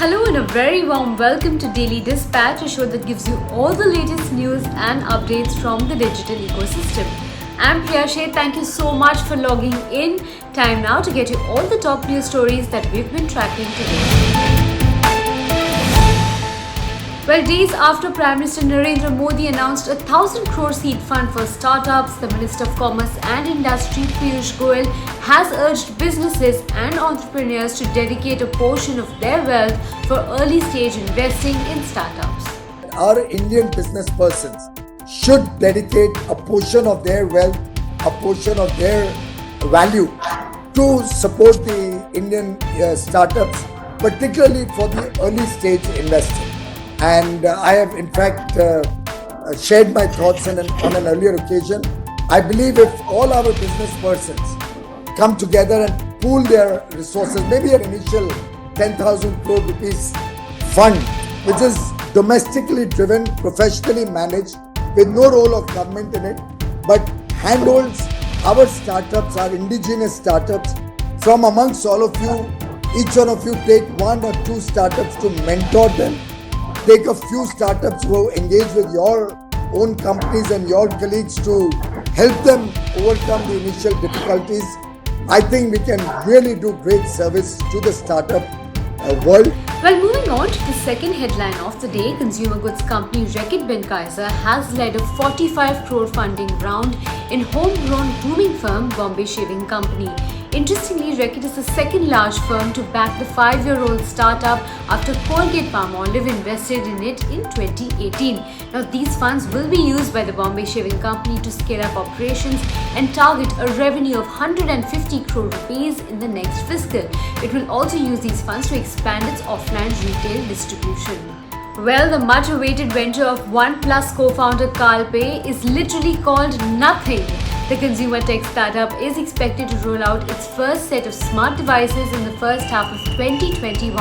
Hello and a very warm welcome to Daily Dispatch, a show that gives you all the latest news and updates from the digital ecosystem. I'm Priya Sheth. Thank you so much for logging in. Time now to get you all the top news stories that we've been tracking today. Well, days after Prime Minister Narendra Modi announced a 1,000 crore seed fund for startups, the Minister of Commerce and Industry Piyush Goyal has urged businesses and entrepreneurs to dedicate a portion of their wealth for early stage investing in startups. Our Indian business persons should dedicate a portion of their wealth, a portion of their value to support the Indian startups, particularly for the early stage investing. And I have in fact shared my thoughts on an earlier occasion. I believe if all our business persons come together and pool their resources, maybe an initial 10,000 crore rupees fund, which is domestically driven, professionally managed, with no role of government in it, but handholds our startups, our indigenous startups. From amongst all of you, each one of you take one or two startups to mentor them. Take a few startups who engage with your own companies and your colleagues to help them overcome the initial difficulties. I think we can really do great service to the startup world. Well, moving on to the second headline of the day, consumer goods company Reckitt Benckiser has led a 45 crore funding round in homegrown grooming firm Bombay Shaving Company. Interestingly, Reckitt is the second large firm to back the 5-year-old startup after Colgate-Palmolive invested in it in 2018. Now, these funds will be used by the Bombay Shaving Company to scale up operations and target a revenue of 150 crore rupees in the next fiscal. It will also use these funds to expand its offline retail distribution. Well, the much-awaited venture of OnePlus co-founder Carl Pei is literally called Nothing. The consumer tech startup is expected to roll out its first set of smart devices in the first half of 2021.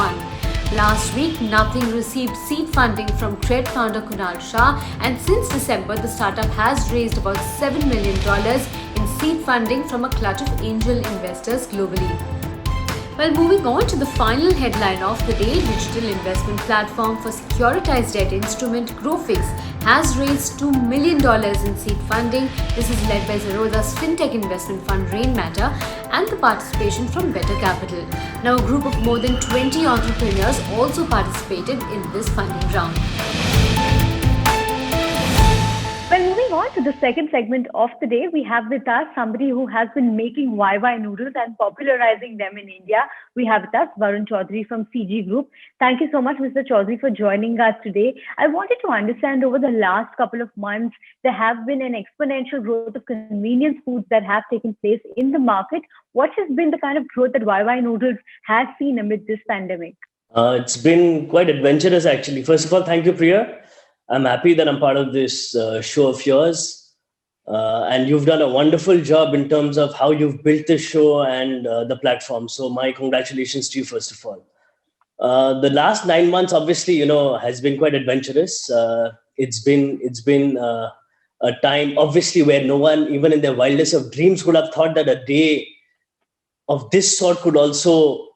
Last week, Nothing received seed funding from Cred founder Kunal Shah, and since December, the startup has raised about $7 million in seed funding from a clutch of angel investors globally. Well, moving on to the final headline of the day, digital investment platform for securitized debt instrument Growfix has raised $2 million in seed funding. This is led by Zerodha's fintech investment fund Rainmatter and the participation from Better Capital. Now, a group of more than 20 entrepreneurs also participated in this funding round. Well, moving on to the second segment of the day, we have with us somebody who has been making YY noodles and popularizing them in India. We have with us Varun Chaudhary from CG Group. Thank you so much, Mr. Chaudhary, for joining us today. I wanted to understand, over the last couple of months, there have been an exponential growth of convenience foods that have taken place in the market. What has been the kind of growth that YY noodles has seen amid this pandemic? It's been quite adventurous, actually. First of all, thank you, Priya. I'm happy that I'm part of this show of yours. And you've done a wonderful job in terms of how you've built the show and the platform. So my congratulations to you, first of all. The last 9 months, obviously, has been quite adventurous. It's been a time, obviously, where no one, even in their wildest of dreams, could have thought that a day of this sort could also,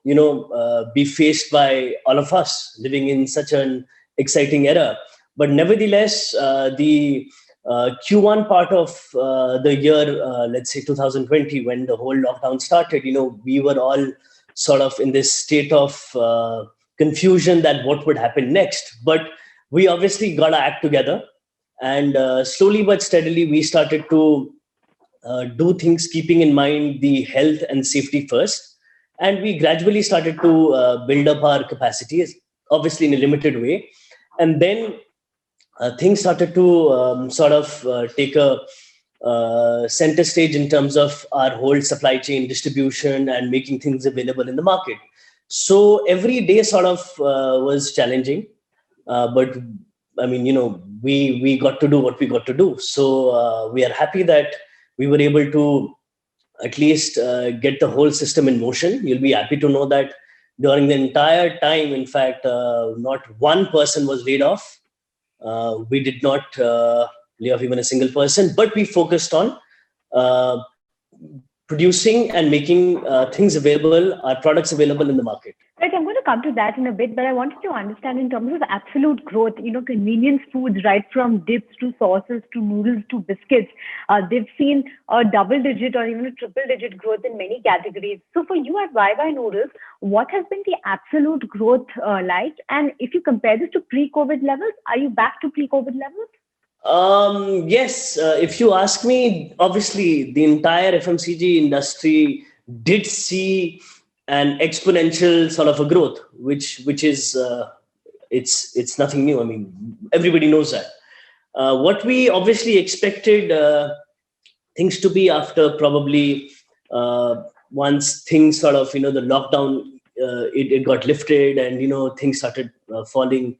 be faced by all of us living in such an exciting era. But nevertheless, the Q1 part of the year, let's say 2020, when the whole lockdown started, we were all sort of in this state of confusion that what would happen next. But we obviously got our act together, and slowly but steadily, we started to do things keeping in mind the health and safety first. And we gradually started to build up our capacities, obviously in a limited way. And then things started to take a center stage in terms of our whole supply chain distribution and making things available in the market. So every day sort of was challenging, but I mean, we got to do what we got to do. So we are happy that we were able to at least get the whole system in motion. You'll be happy to know that during the entire time, in fact, not one person was laid off. We did not lay off even a single person, but we focused on producing and making things available, our products available in the market. Right, I'm going to come to that in a bit, but I wanted to understand in terms of absolute growth, convenience foods, right from dips to sauces to noodles to biscuits, they've seen a double digit or even a triple digit growth in many categories. So for you at YY Noodles, what has been the absolute growth like? And if you compare this to pre-COVID levels, are you back to pre-COVID levels? Yes, if you ask me, obviously the entire FMCG industry did see an exponential sort of a growth, which is it's nothing new. I mean, everybody knows that. What we obviously expected things to be after probably once things sort of the lockdown it got lifted and things started falling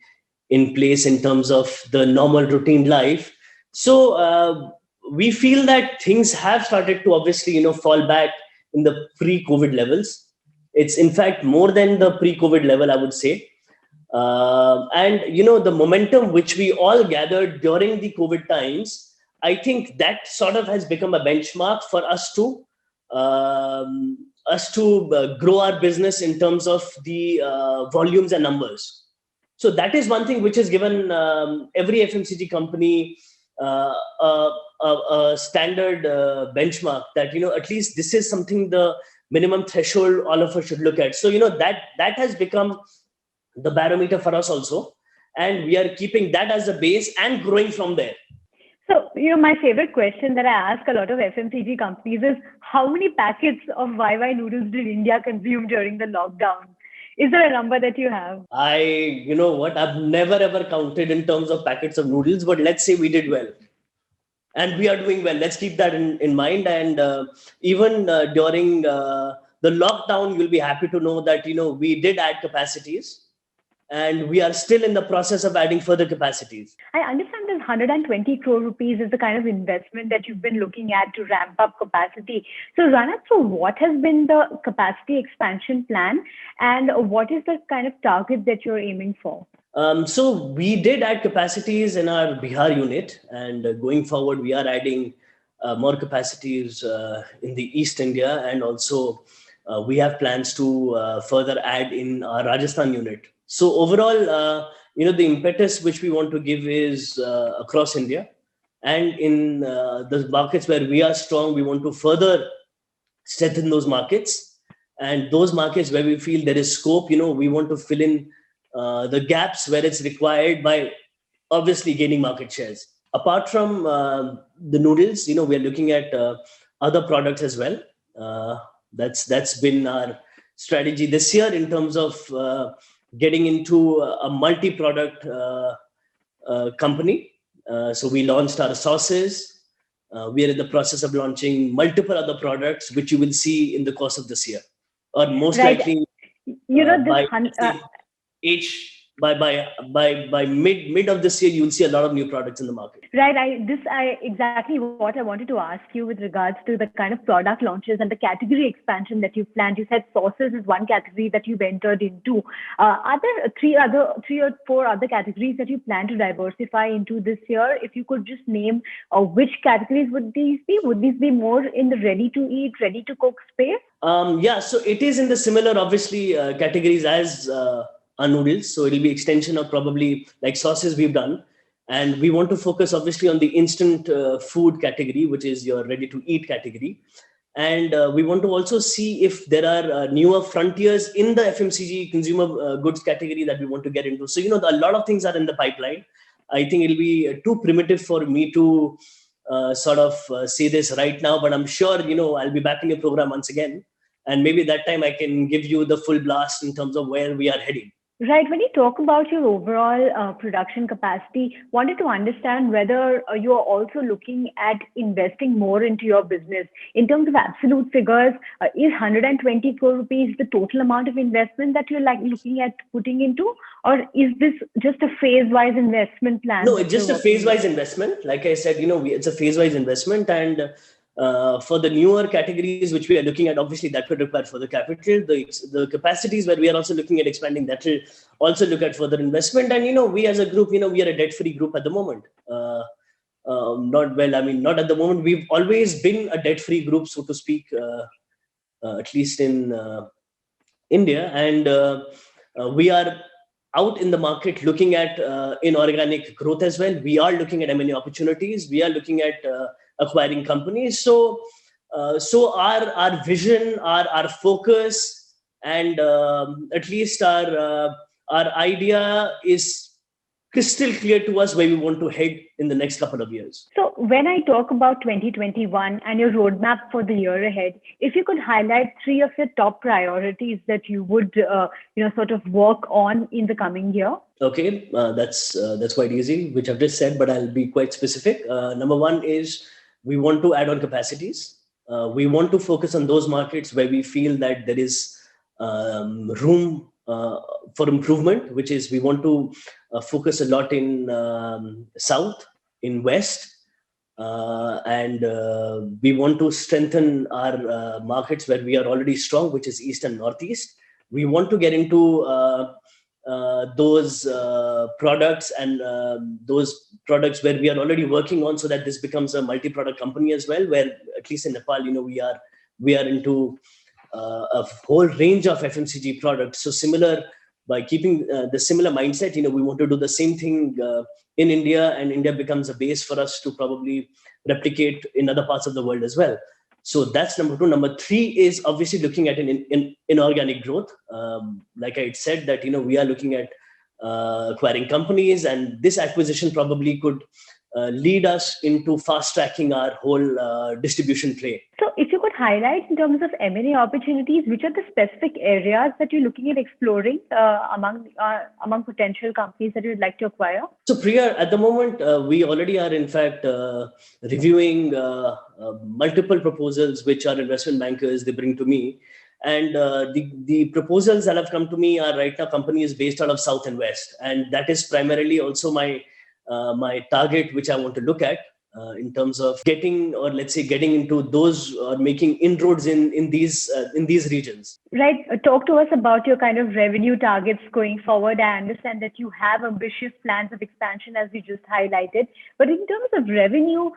in place in terms of the normal routine life. So we feel that things have started to obviously fall back in the pre-COVID levels. It's in fact more than the pre-COVID level, I would say. And the momentum which we all gathered during the COVID times, I think that sort of has become a benchmark for us to grow our business in terms of the volumes and numbers. So that is one thing which has given every FMCG company a standard benchmark that at least this is something the minimum threshold all of us should look at. So that has become the barometer for us also, and we are keeping that as a base and growing from there. So, my favorite question that I ask a lot of FMCG companies is, how many packets of YY noodles did India consume during the lockdown? Is there a number that you have? You know what, I've never ever counted in terms of packets of noodles, but let's say we did well. And we are doing well. Let's keep that in mind. And even during the lockdown, you'll be happy to know that, we did add capacities. And we are still in the process of adding further capacities. I understand this 120 crore rupees is the kind of investment that you've been looking at to ramp up capacity. So run us through what has been the capacity expansion plan and what is the kind of target that you're aiming for? So we did add capacities in our Bihar unit, and going forward, we are adding more capacities in the East India, and also we have plans to further add in our Rajasthan unit. So overall, the impetus which we want to give is across India, and in the markets where we are strong, we want to further strengthen those markets, and those markets where we feel there is scope, we want to fill in the gaps where it's required by obviously gaining market shares. Apart from the noodles, we are looking at other products as well. That's been our strategy this year in terms of getting into a multi-product company. So we launched our sauces. We are in the process of launching multiple other products, which you will see in the course of this year, or most likely by mid of this year, you will see a lot of new products in the market. Right. Exactly what I wanted to ask you with regards to the kind of product launches and the category expansion that you've planned. You said sauces is one category that you've entered into. Are there three or four other categories that you plan to diversify into this year? If you could just name which categories would these be? Would these be more in the ready-to-eat, ready-to-cook space? So it is in the similar, obviously, categories as our noodles. So it'll be extension of probably like sauces we've done. And we want to focus obviously on the instant food category, which is your ready to eat category. And we want to also see if there are newer frontiers in the FMCG consumer goods category that we want to get into. So, a lot of things are in the pipeline. I think it'll be too primitive for me to say this right now, but I'm sure, I'll be back in your program once again. And maybe that time I can give you the full blast in terms of where we are heading. Right. When you talk about your overall production capacity, wanted to understand whether you are also looking at investing more into your business. In terms of absolute figures, is 120 crore rupees the total amount of investment that you're looking at putting into? Or is this just a phase-wise investment plan? No, it's just a phase-wise investment. Like I said, it's a phase-wise investment. And for the newer categories which we are looking at, obviously that will require further capital. The capacities where we are also looking at expanding, that will also look at further investment. And we as a group, we are a debt-free group at the moment. Not at the moment. We've always been a debt-free group, so to speak, at least in India. And We are out in the market looking at inorganic growth as well. We are looking at M&A opportunities. We are looking at acquiring companies. So our vision, our focus, and at least our idea is crystal clear to us where we want to head in the next couple of years. So when I talk about 2021 and your roadmap for the year ahead, if you could highlight three of your top priorities that you would, sort of work on in the coming year. Okay, that's quite easy, which I've just said, but I'll be quite specific. Number one is we want to add on capacities. We want to focus on those markets where we feel that there is room for improvement, which is we want to focus a lot in South, in West, and we want to strengthen our markets where we are already strong, which is East and Northeast. We want to get into those products and those products where we are already working on, so that this becomes a multi-product company as well, where at least in Nepal, we are into a whole range of FMCG products. So similar, by keeping the similar mindset, we want to do the same thing in India, and India becomes a base for us to probably replicate in other parts of the world as well. So that's number two. Number three is obviously looking at an inorganic growth. Like I said, that we are looking at acquiring companies, and this acquisition probably could lead us into fast tracking our whole distribution play. So if you could highlight in terms of M&A opportunities, which are the specific areas that you're looking at exploring among potential companies that you'd like to acquire? So Priya, at the moment, we already are in fact reviewing multiple proposals which our investment bankers, they bring to me. And the proposals that have come to me are right now companies based out of South and West. And that is primarily also my target, which I want to look at in terms of getting into those or making inroads in these regions. Right. Talk to us about your kind of revenue targets going forward. I understand that you have ambitious plans of expansion, as you just highlighted. But in terms of revenue,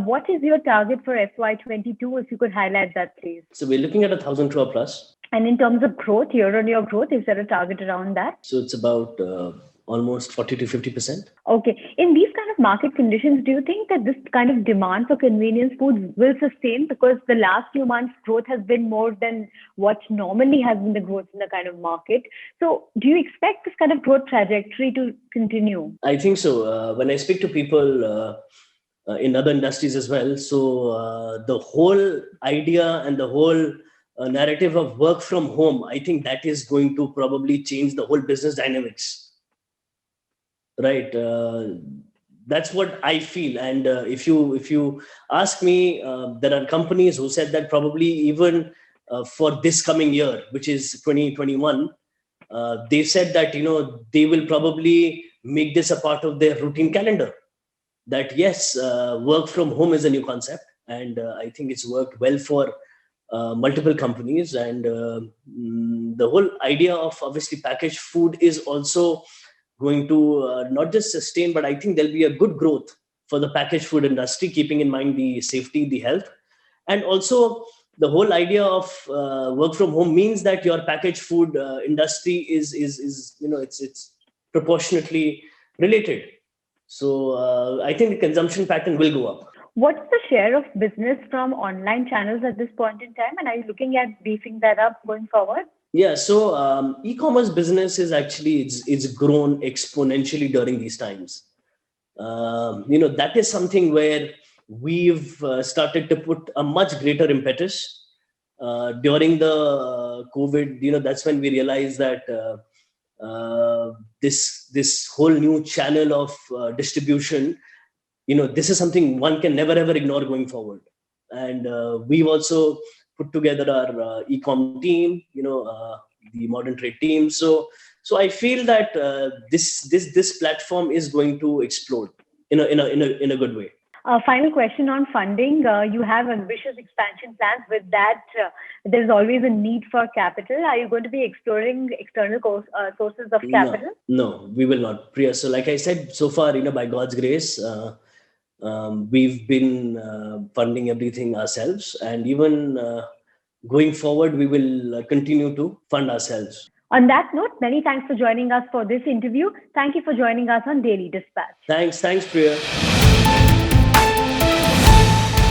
what is your target for FY22? If you could highlight that, please. So we're looking at 1,000 crore plus. And in terms of growth, year-on-year growth, is there a target around that? So it's about almost 40 to 50%. Okay. In these kind of market conditions, do you think that this kind of demand for convenience foods will sustain? Because the last few months growth has been more than what normally has been the growth in the kind of market. So do you expect this kind of growth trajectory to continue? I think so. When I speak to people in other industries as well, so the whole idea and the whole narrative of work from home, I think that is going to probably change the whole business dynamics. Right, that's what I feel. And if you ask me, there are companies who said that probably even for this coming year, which is 2021, they said that they will probably make this a part of their routine calendar. That yes, work from home is a new concept, and I think it's worked well for multiple companies. And the whole idea of obviously packaged food is also going to not just sustain, but I think there'll be a good growth for the packaged food industry, keeping in mind the safety, the health. And also the whole idea of work from home means that your packaged food industry is it's proportionately related. So I think the consumption pattern will go up. What's the share of business from online channels at this point in time? And are you looking at beefing that up going forward? Yeah, so e-commerce business is actually it's grown exponentially during these times. That is something where we've started to put a much greater impetus during the COVID. That's when we realized that this whole new channel of distribution, this is something one can never ever ignore going forward. And we've also put together our e-com team, the modern trade team. So I feel that this platform is going to explode in a good way. Final question on funding. You have ambitious expansion plans. With that, there's always a need for capital. Are you going to be exploring external sources of capital? No, we will not, Priya. So like I said, so far, by God's grace, we've been funding everything ourselves, and even going forward, we will continue to fund ourselves. On that note, many thanks for joining us for this interview. Thank you for joining us on Daily Dispatch. Thanks, Priya.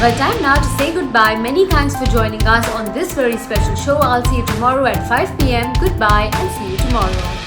Well, time now to say goodbye. Many thanks for joining us on this very special show. I'll see you tomorrow at 5 p.m. Goodbye and see you tomorrow.